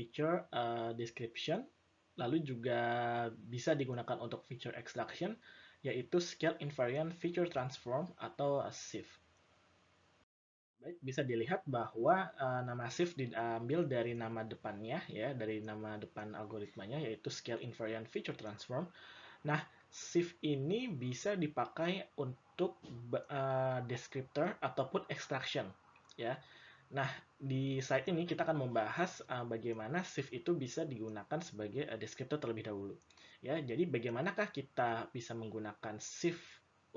feature description, lalu juga bisa digunakan untuk feature extraction, yaitu scale invariant feature transform atau SIF. Baik, bisa dilihat bahwa nama SIF diambil dari nama depannya, ya, dari nama depan algoritmanya, yaitu scale invariant feature transform. Nah, SIF ini bisa dipakai untuk descriptor ataupun extraction, ya. Nah, di slide ini kita akan membahas bagaimana SIF itu bisa digunakan sebagai descriptor terlebih dahulu. Ya, jadi bagaimanakah kita bisa menggunakan SIF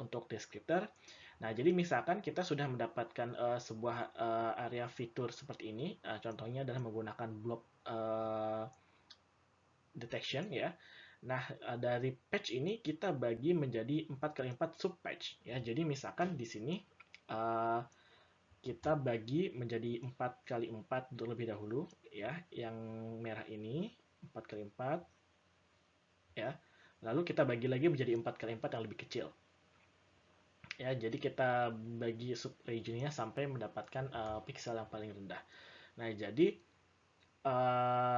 untuk descriptor? Nah, jadi misalkan kita sudah mendapatkan sebuah area fitur seperti ini, contohnya adalah menggunakan block detection, ya. Nah, dari patch ini kita bagi menjadi 4x4 sub patch, ya. Jadi misalkan di sini kita bagi menjadi 4x4 terlebih dahulu, ya. Yang merah ini 4x4, ya. Lalu kita bagi lagi menjadi 4x4 yang lebih kecil. Ya, jadi kita bagi sub regionnya sampai mendapatkan pixel yang paling rendah. Nah, jadi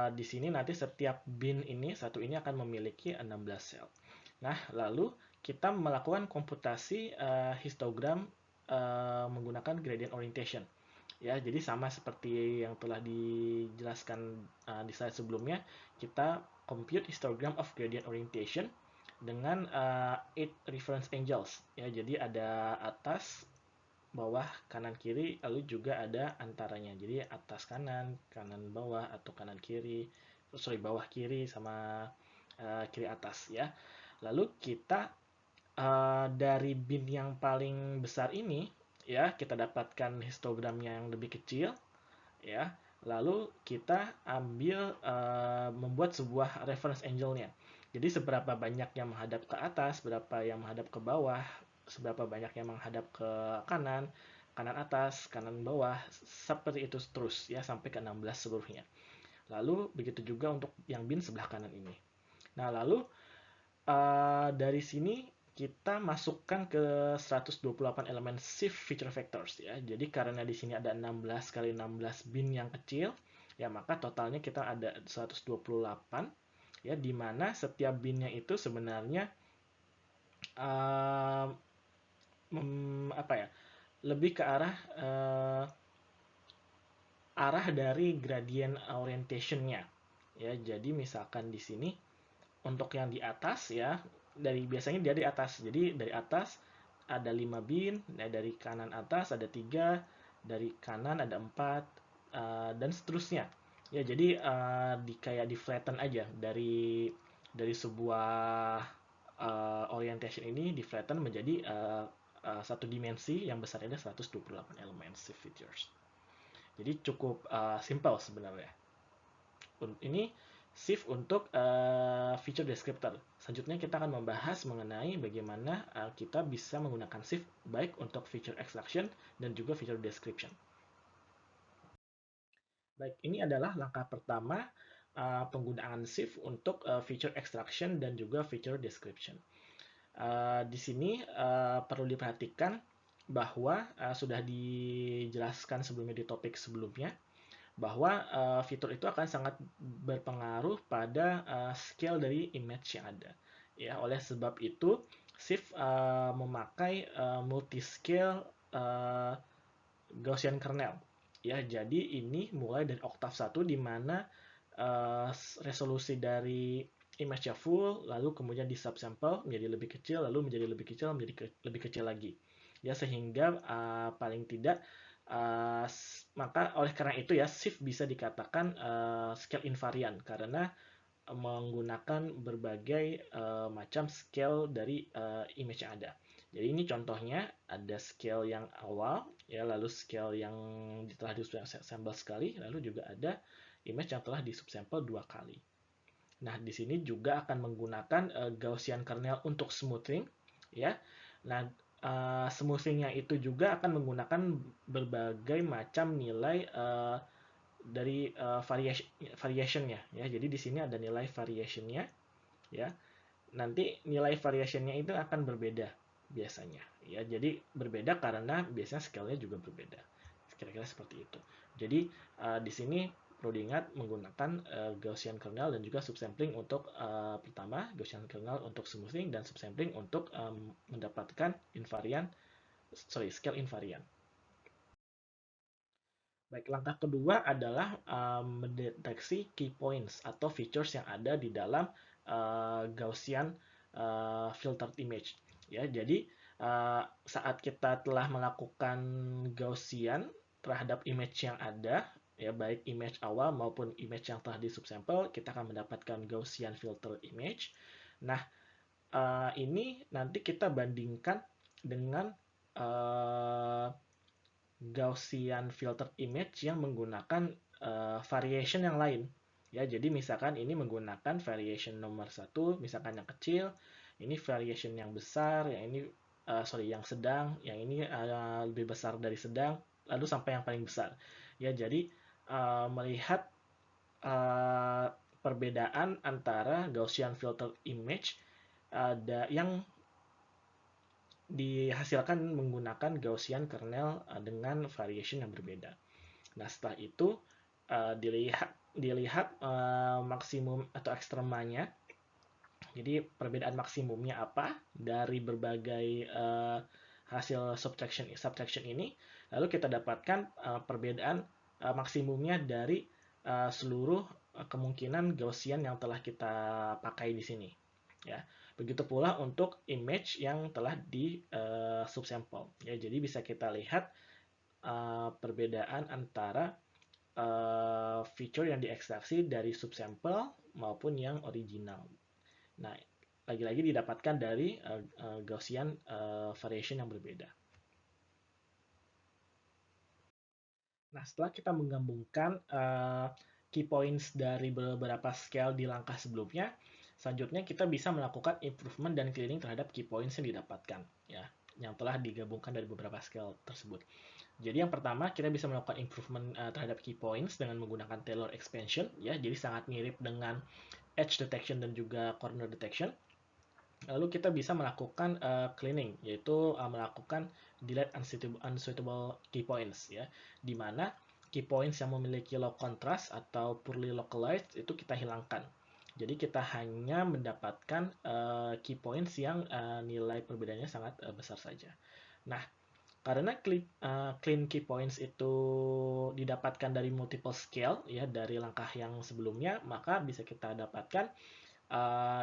di sini nanti setiap bin ini satu ini akan memiliki 16 sel. Nah, lalu kita melakukan komputasi histogram menggunakan gradient orientation. Ya, jadi sama seperti yang telah dijelaskan di slide sebelumnya, kita compute histogram of gradient orientation dengan 8 reference angles, ya. Jadi ada atas, bawah, kanan, kiri, lalu juga ada antaranya. Jadi atas kanan, kanan bawah, atau kanan kiri, bawah kiri sama kiri atas, ya. Lalu kita dari bin yang paling besar ini, ya, kita dapatkan histogramnya yang lebih kecil, ya. Lalu kita ambil membuat sebuah reference angle-nya. Jadi seberapa banyak yang menghadap ke atas, berapa yang menghadap ke bawah, seberapa banyak yang menghadap ke kanan, kanan atas, kanan bawah, seperti itu terus, ya, sampai ke 16 seluruhnya. Lalu begitu juga untuk yang bin sebelah kanan ini. Nah, lalu dari sini kita masukkan ke 128 elemen SIF feature vectors, ya. Jadi karena di sini ada 16 kali 16 bin yang kecil, ya, maka totalnya kita ada 128, ya, di mana setiap binnya itu sebenarnya apa ya? Lebih ke arah dari gradient orientation-nya. Ya, jadi misalkan di sini untuk yang di atas, ya, biasanya dia di atas. Jadi dari atas ada 5 bin, dari kanan atas ada 3, dari kanan ada 4, dan seterusnya. Ya, jadi kayak di flatten aja dari sebuah orientation ini di flatten menjadi satu dimensi yang besarnya ada 128 elemen shift features. Jadi cukup simple sebenarnya. Ini shift untuk feature descriptor. Selanjutnya kita akan membahas mengenai bagaimana kita bisa menggunakan shift baik untuk feature extraction dan juga feature description. Baik, ini adalah langkah pertama penggunaan shift untuk feature extraction dan juga feature description. Di sini perlu diperhatikan bahwa sudah dijelaskan sebelumnya di topik sebelumnya, bahwa fitur itu akan sangat berpengaruh pada scale dari image yang ada. Ya, oleh sebab itu, Shift memakai multi-scale Gaussian kernel. Ya, jadi ini mulai dari oktav 1 di mana resolusi dari image-nya full, lalu kemudian di subsample menjadi lebih kecil, lalu menjadi lebih kecil, menjadi lebih kecil lagi. Ya, sehingga paling tidak maka oleh karena itu, ya, shift bisa dikatakan scale invariant karena menggunakan berbagai macam scale dari image yang ada. Jadi ini contohnya ada scale yang awal, ya, lalu scale yang telah disubsample sekali, lalu juga ada image yang telah disubsample 2 kali. Nah, di sini juga akan menggunakan Gaussian kernel untuk smoothing, ya. Nah, smoothingnya itu juga akan menggunakan berbagai macam nilai dari variationnya, ya. Jadi di sini ada nilai variationnya, ya. Nanti nilai variationnya itu akan berbeda biasanya, ya. Jadi berbeda karena biasanya scale-nya juga berbeda. Kira-kira seperti itu. Jadi di sini perlu diingat menggunakan Gaussian kernel dan juga subsampling untuk pertama, Gaussian kernel untuk smoothing dan subsampling untuk mendapatkan scale invariant. Baik, langkah kedua adalah mendeteksi key points atau features yang ada di dalam Gaussian filtered image. Ya, jadi saat kita telah melakukan Gaussian terhadap image yang ada, ya baik image awal maupun image yang telah di subsample, kita akan mendapatkan Gaussian filtered image. Nah, ini nanti kita bandingkan dengan Gaussian filtered image yang menggunakan variation yang lain. Ya, jadi misalkan ini menggunakan variation nomor 1, misalkan yang kecil, ini variation yang besar, yang ini yang sedang, yang ini lebih besar dari sedang, lalu sampai yang paling besar. Ya, jadi melihat perbedaan antara Gaussian filtered image ada yang dihasilkan menggunakan Gaussian kernel dengan variation yang berbeda. Nah, setelah itu dilihat maksimum atau ekstremanya. Jadi perbedaan maksimumnya apa dari berbagai hasil subtraction ini. Lalu kita dapatkan perbedaan maksimumnya dari seluruh kemungkinan Gaussian yang telah kita pakai di sini. Ya, begitu pula untuk image yang telah di subsample. Ya, jadi bisa kita lihat perbedaan antara feature yang diekstraksi dari subsample maupun yang original. Nah, lagi-lagi didapatkan dari Gaussian variation yang berbeda. Nah, setelah kita menggabungkan key points dari beberapa scale di langkah sebelumnya, selanjutnya kita bisa melakukan improvement dan cleaning terhadap key points yang didapatkan, ya, yang telah digabungkan dari beberapa scale tersebut. Jadi yang pertama kita bisa melakukan improvement terhadap key points dengan menggunakan Taylor expansion, ya, jadi sangat mirip dengan edge detection dan juga corner detection. Lalu kita bisa melakukan cleaning, yaitu melakukan delete unsuitable key points, ya, di mana key points yang memiliki low contrast atau poorly localized itu kita hilangkan. Jadi kita hanya mendapatkan key points yang nilai perbedaannya sangat besar saja. Nah, karena clean key points itu didapatkan dari multiple scale, ya, dari langkah yang sebelumnya, maka bisa kita dapatkan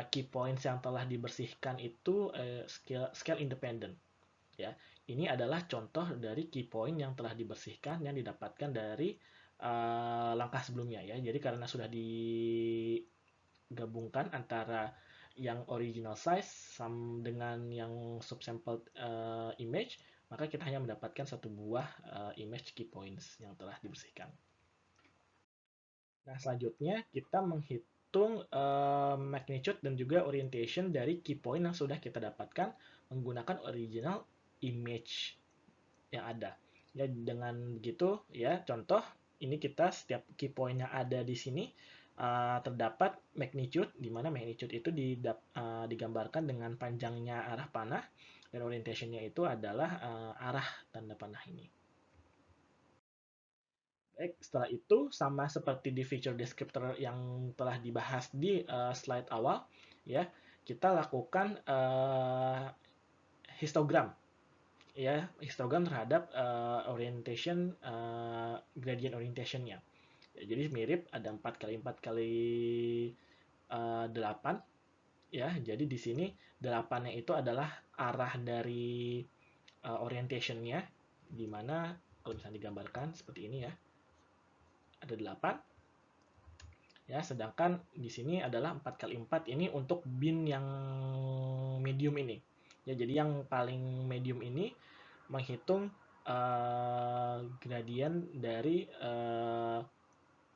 key points yang telah dibersihkan itu scale independent. Ya, ini adalah contoh dari key point yang telah dibersihkan yang didapatkan dari langkah sebelumnya, ya. Jadi karena sudah digabungkan antara yang original size dengan yang subsampled image, maka kita hanya mendapatkan satu buah image key points yang telah dibersihkan. Nah, selanjutnya kita menghitung magnitude dan juga orientation dari key point yang sudah kita dapatkan menggunakan original image yang ada. Ya, dengan begitu, ya, contoh ini kita setiap key point yang ada di sini terdapat magnitude, di mana magnitude itu digambarkan dengan panjangnya arah panah dan orientationnya itu adalah arah tanda panah ini. Baik, setelah itu sama seperti di feature descriptor yang telah dibahas di slide awal, ya, kita lakukan histogram, ya, histogram terhadap orientation gradient orientationnya. Ya, jadi mirip, ada 4 kali 4 kali 8, ya. Jadi di sini 8-nya itu adalah arah dari orientationnya, di mana kalau misalnya digambarkan seperti ini, ya, ada 8. Ya, sedangkan di sini adalah 4 kali 4 ini untuk bin yang medium ini. Ya, jadi yang paling medium ini menghitung gradient dari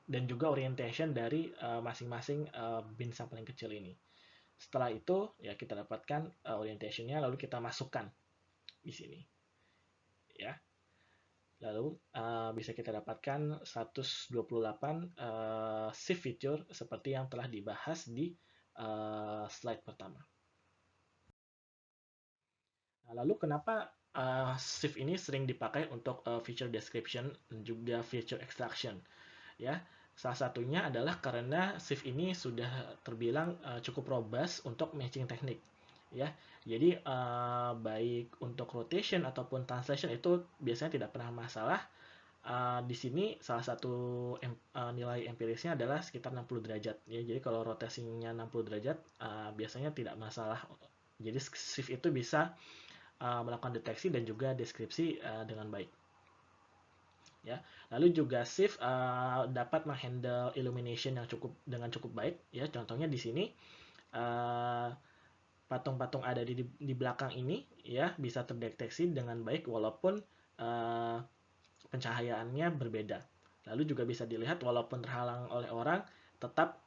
dan juga orientation dari masing-masing bin yang paling kecil ini. Setelah itu, ya, kita dapatkan orientationnya, lalu kita masukkan di sini, ya. Lalu bisa kita dapatkan 128 shift feature seperti yang telah dibahas di slide pertama. Nah, lalu kenapa shift ini sering dipakai untuk feature description dan juga feature extraction? Ya, Salah satunya adalah karena shift ini sudah terbilang cukup robust untuk matching teknik, ya. Jadi baik untuk rotation ataupun translation itu biasanya tidak pernah masalah. Di sini salah satu nilai empirisnya adalah sekitar 60 derajat, ya. Jadi kalau rotasinya 60 derajat biasanya tidak masalah. Jadi shift itu bisa melakukan deteksi dan juga deskripsi dengan baik, ya. Lalu juga shift dapat menghandle illumination yang cukup baik, ya. Contohnya di sini patung-patung ada di belakang ini, ya, bisa terdeteksi dengan baik walaupun pencahayaannya berbeda. Lalu juga bisa dilihat walaupun terhalang oleh orang, tetap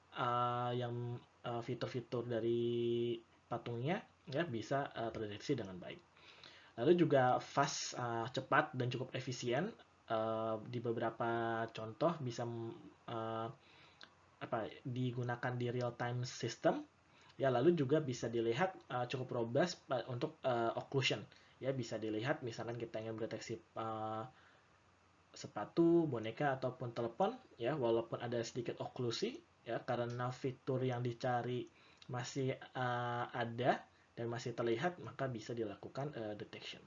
yang fitur-fitur dari patungnya, ya, bisa terdeteksi dengan baik. Lalu juga fast, cepat dan cukup efisien. Di beberapa contoh bisa digunakan di real time system, ya. Lalu juga bisa dilihat cukup robust untuk occlusion, ya. Bisa dilihat misalkan kita ingin mendeteksi sepatu, boneka ataupun telepon, ya, walaupun ada sedikit oklusi, ya, karena fitur yang dicari masih ada dan masih terlihat, maka bisa dilakukan detection.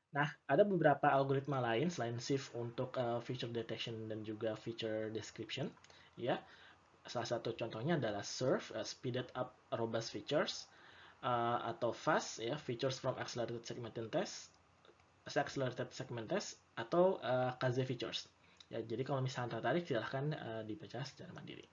Nah, ada beberapa algoritma lain selain shift untuk feature detection dan juga feature description, ya. Salah satu contohnya adalah SURF, Speeded Up Robust Features, atau FAST, ya, Features from Accelerated Segment Test, atau KZ Features. Ya, jadi kalau misalnya tertarik silahkan dibaca secara mandiri.